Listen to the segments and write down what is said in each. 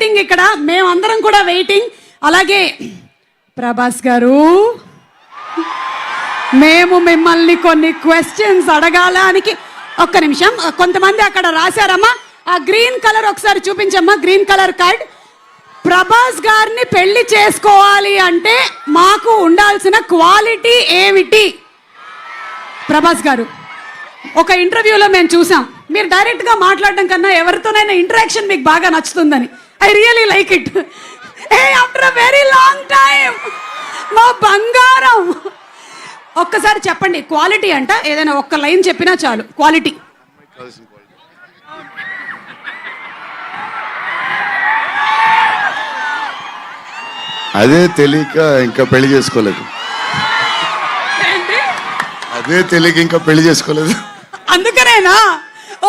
Waiting ఇక్కడ, మేమందరం కూడా వెయిటింగ్. అలాగే ప్రభాస్ గారు, మేము మిమ్మల్ని కొన్ని క్వశ్చన్స్ అడగాలానికి ఒక్క నిమిషం. కొంతమంది అక్కడ రాశారమ్మా, ఆ గ్రీన్ కలర్ ఒకసారి చూపించమ్మా, గ్రీన్ కలర్ కార్డ్. ప్రభాస్ గారిని పెళ్లి చేసుకోవాలి అంటే మాకు ఉండాల్సిన క్వాలిటీ ఏమిటి? ప్రభాస్ గారు, ఒక ఇంటర్వ్యూలో మేము చూసాం, మీరు డైరెక్ట్గా మాట్లాడడం కన్నా ఎవరితోనైనా ఇంటరాక్షన్ మీకు బాగా నచ్చుతుందని. I really like it. After a very long time మా బంగారం, ఒక్కసారి చెప్పండి క్వాలిటీ అంట, ఏదైనా ఒక్క లైన్ చెప్పినా చాలు. క్వాలిటీ. అదే తెలియక ఇంకా పెళ్లి చేసుకోలేదు. అదే తెలియక ఇంకా పెళ్లి చేసుకోలేదు. అందుకనేనా?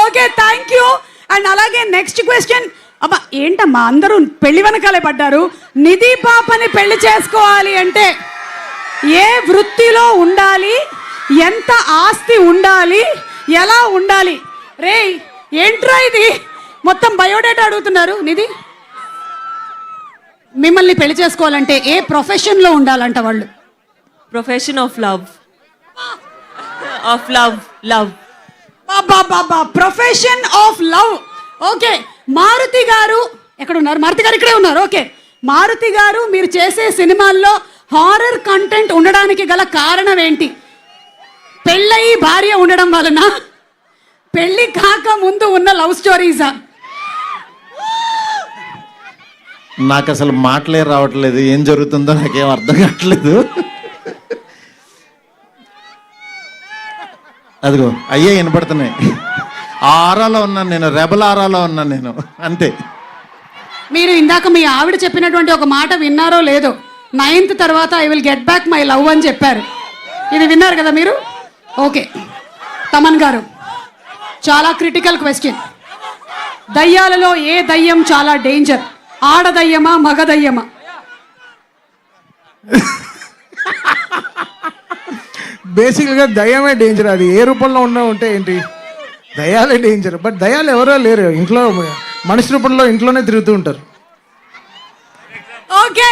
Okay, thank you. అండ్ అలాగే నెక్స్ట్ క్వశ్చన్. అబ్బా ఏంటమ్మా అందరూ పెళ్లి వెనకాలే పడ్డారు. నిధి పాపని పెళ్లి చేసుకోవాలి అంటే ఏ వృత్తిలో ఉండాలి, ఎంత ఆస్తి ఉండాలి, ఎలా ఉండాలి? రే ఏంట్రా ఇది, మొత్తం బయోడేటా అడుగుతున్నారు. నిధి, మిమ్మల్ని పెళ్లి చేసుకోవాలంటే ఏ ప్రొఫెషన్లో ఉండాలంట వాళ్ళు? Profession of love. Of love. Love. బాబా, profession of love. Okay, Maruthi గారు ఎక్కడ ఉన్నారు? మారుతి గారు ఇక్కడే ఉన్నారు. ఓకే, మారుతి గారు, మీరు చేసే సినిమాల్లో హారర్ కంటెంట్ ఉండడానికి గల కారణం ఏంటి? పెళ్ళయి భార్య ఉండడం వలన, పెళ్లి కాక ముందు ఉన్న లవ్ స్టోరీసా? నాకు అసలు మాటలే రావట్లేదు, ఏం జరుగుతుందో నాకేం అర్థం కావట్లేదు. అదిగో అయ్యే వినపడుతున్నాయి. ఆ ఆరాలో ఉన్నాను నేను, రెబల్ ఆరాలో ఉన్నాను నేను, అంతే. మీరు ఇందాక మీ ఆవిడ చెప్పినటువంటి ఒక మాట విన్నారో లేదో, 9th తర్వాత I will get back my love అని చెప్పారు. ఇది విన్నారు కదా మీరు? ఓకే, తమన్ గారు, చాలా క్రిటికల్ క్వశ్చన్. దయ్యాలలో ఏ దయ్యం చాలా డేంజర్? ఆడదయ్యమా, మగదయ్యమా? బేసిక్గా దయ్యమే డేంజర్. అది ఏ రూపంలో ఉన్నా ఉంటే ఏంటి, దయ్యాలే డేంజర్. బట్ దయ్యాలు ఎవరో లేరు, ఇంట్లో మనిషి రూపంలో ఇంట్లోనే తిరుగుతూ ఉంటారు. Okay,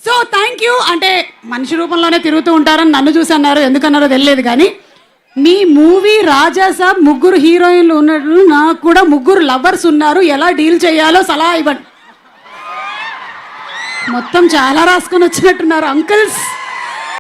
so thank you. అంటే మనిషి రూపంలోనే తిరుగుతూ ఉంటారని నన్ను చూసి అన్నారు, ఎందుకన్నారో తెలియదు. కానీ మీ మూవీ రాజాసాబ్ 3 హీరోయిన్లు ఉన్నట్లు, నాకు కూడా 3 లవర్స్ ఉన్నారు, ఎలా డీల్ చేయాలో సలహా ఇవ్వండి. మొత్తం చాలా రాసుకొని వచ్చినట్టున్నారు అంకుల్స్.